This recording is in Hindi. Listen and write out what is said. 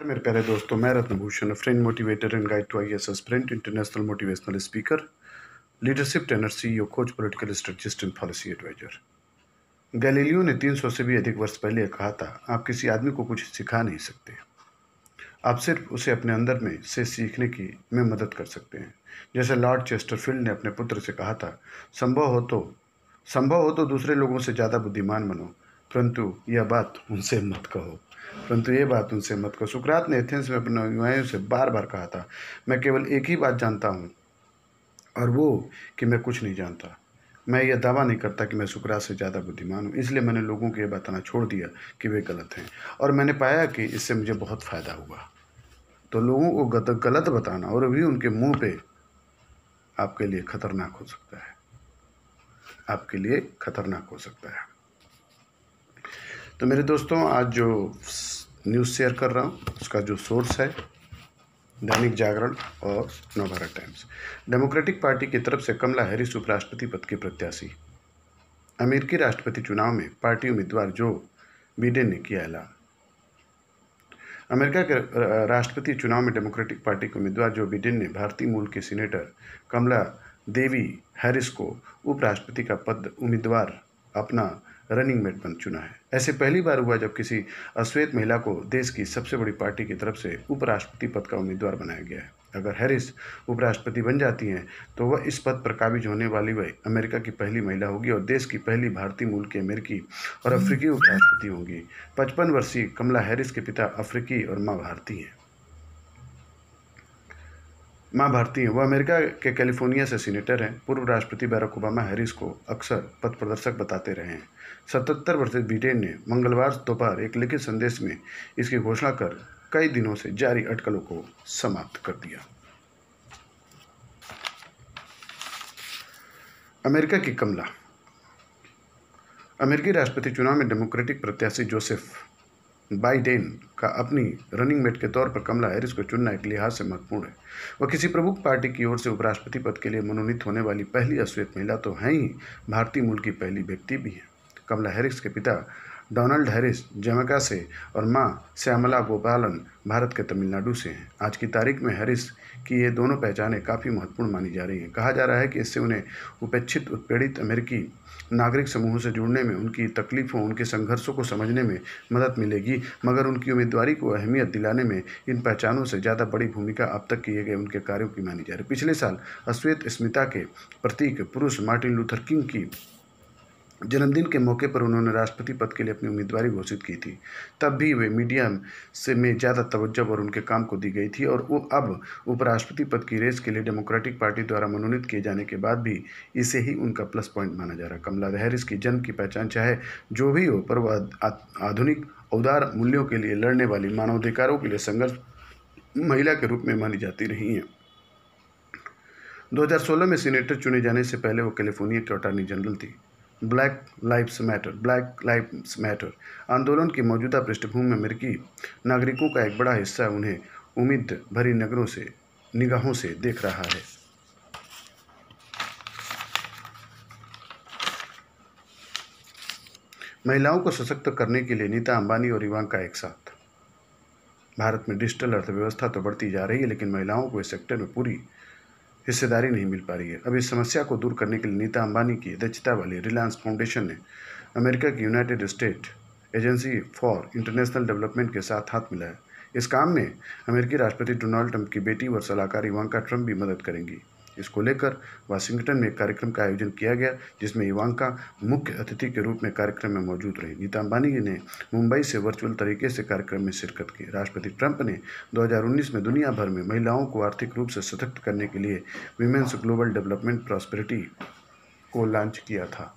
मेरे प्यारे दोस्तों, मैं Ratnabhushan, friend motivator and guide to IAS aspirant, international motivational speaker, leadership trainer, CEO, coach, political strategist and policy adviser. Galileo ने 300 से भी अधिक वर्ष पहले कहा था, आप किसी आदमी को कुछ सिखा नहीं सकते, आप सिर्फ उसे अपने अंदर में से सीखने की में मदद कर सकते हैं। जैसे लॉर्ड चेस्टरफील्ड ने अपने पुत्र से कहा था, संभव हो तो दूसरे लोगों से ज़्यादा बुद्धिमान बनो, परंतु ये बात उनसे मत कहो। सुकरात ने एथेंस में अपने अनुयायियों से बार बार कहा था, मैं केवल एक ही बात जानता हूँ, और वो कि मैं कुछ नहीं जानता। मैं यह दावा नहीं करता कि मैं सुकरात से ज़्यादा बुद्धिमान हूँ, इसलिए मैंने लोगों को यह बताना छोड़ दिया कि वे गलत हैं, और मैंने पाया कि इससे मुझे बहुत फ़ायदा हुआ। तो लोगों को गलत बताना और भी उनके मुंह पे आपके लिए खतरनाक हो सकता है, तो मेरे दोस्तों, आज जो न्यूज़ शेयर कर रहा हूँ उसका जो सोर्स है दैनिक जागरण और नवभारत टाइम्स। डेमोक्रेटिक पार्टी की तरफ से कमला हैरिस उपराष्ट्रपति पद की प्रत्याशी। अमेरिकी राष्ट्रपति चुनाव में पार्टी उम्मीदवार जो बिडेन ने किया ऐलान। अमेरिका के राष्ट्रपति चुनाव में डेमोक्रेटिक पार्टी के उम्मीदवार जो बिडेन ने भारतीय मूल के सीनेटर कमला देवी हैरिस को उपराष्ट्रपति का पद उम्मीदवार अपना रनिंग मेट बन चुना है। ऐसे पहली बार हुआ जब किसी अश्वेत महिला को देश की सबसे बड़ी पार्टी की तरफ से उपराष्ट्रपति पद का उम्मीदवार बनाया गया है। अगर हैरिस उपराष्ट्रपति बन जाती हैं तो वह इस पद पर काबिज होने वाली वह अमेरिका की पहली महिला होगी और देश की पहली भारतीय मूल की अमेरिकी और अफ्रीकी उपराष्ट्रपति होंगी। 55 वर्षीय कमला हैरिस के पिता अफ्रीकी और माँ भारतीय हैं। वह अमेरिका के कैलिफोर्निया से सीनेटर हैं। पूर्व राष्ट्रपति बैराक ओबामा हैरिस को अक्सर पथ प्रदर्शक बताते रहे हैं। 77 वर्षीय बिडेन ने मंगलवार दोपहर एक लिखित संदेश में इसकी घोषणा कर कई दिनों से जारी अटकलों को समाप्त कर दिया। अमेरिका की कमला। अमेरिकी राष्ट्रपति चुनाव में डेमोक्रेटिक प्रत्याशी जोसेफ बाइडेन का अपनी रनिंग मेट के तौर पर कमला हैरिस को चुनना एक लिहाज से महत्वपूर्ण है। वह किसी प्रमुख पार्टी की ओर से उपराष्ट्रपति पद के लिए मनोनीत होने वाली पहली अश्वेत महिला तो हैं ही, भारतीय मूल की पहली व्यक्ति भी है। कमला हैरिस के पिता डोनाल्ड हैरिस जमैका से और मां श्यामला गोपालन भारत के तमिलनाडु से हैं। आज की तारीख में हैरिस की ये दोनों पहचानें काफ़ी महत्वपूर्ण मानी जा रही हैं। कहा जा रहा है कि इससे उन्हें उपेक्षित उत्पीड़ित अमेरिकी नागरिक समूहों से जुड़ने में, उनकी तकलीफ़ों, उनके संघर्षों को समझने में मदद मिलेगी, मगर उनकी उम्मीदवारी को अहमियत दिलाने में इन पहचानों से ज़्यादा बड़ी भूमिका अब तक किए गए उनके कार्यों की मानी जा रही है। पिछले साल अश्वेत अस्मिता के प्रतीक पुरुष मार्टिन लूथर किंग की जन्मदिन के मौके पर उन्होंने राष्ट्रपति पद के लिए अपनी उम्मीदवारी घोषित की थी। तब भी वे मीडिया में ज़्यादा तवज्जो और उनके काम को दी गई थी, और वो अब उपराष्ट्रपति पद की रेस के लिए डेमोक्रेटिक पार्टी द्वारा मनोनीत किए जाने के बाद भी इसे ही उनका प्लस पॉइंट माना जा रहा है। कमला हैरिस की जन्म की पहचान चाहे जो भी हो, पर वह आधुनिक उदार मूल्यों के लिए लड़ने वाली, मानवाधिकारों के लिए संघर्ष महिला के रूप में मानी जाती रही हैं। 2016 में सीनेटर चुने जाने से पहले वो कैलिफोर्निया की अटॉर्नी जनरल थी। ब्लैक लाइव्स मैटर आंदोलन की मौजूदा पृष्ठभूमि में अमेरिकी नागरिकों का एक बड़ा हिस्सा उन्हें उम्मीद भरी निगाहों से देख रहा है। महिलाओं को सशक्त करने के लिए नीता अंबानी और इवांका एक साथ। भारत में डिजिटल अर्थव्यवस्था तो बढ़ती जा रही है, लेकिन महिलाओं को इस सेक्टर में पूरी हिस्सेदारी नहीं मिल पा रही है। अब इस समस्या को दूर करने के लिए नीता अंबानी की अध्यक्षता वाली रिलायंस फाउंडेशन ने अमेरिका की United state agency for international development के साथ हाथ मिलाया। इस काम में अमेरिकी राष्ट्रपति डोनाल्ड ट्रंप की बेटी और सलाहकार इवांका ट्रंप भी मदद करेंगी। इसको लेकर वाशिंगटन में एक कार्यक्रम का आयोजन किया गया, जिसमें इवांका मुख्य अतिथि के रूप में कार्यक्रम में मौजूद रही। नीता अंबानी ने मुंबई से वर्चुअल तरीके से कार्यक्रम में शिरकत की। राष्ट्रपति ट्रंप ने 2019 में दुनिया भर में महिलाओं को आर्थिक रूप से सशक्त करने के लिए विमेंस ग्लोबल डेवलपमेंट प्रॉस्पेरिटी को लॉन्च किया था।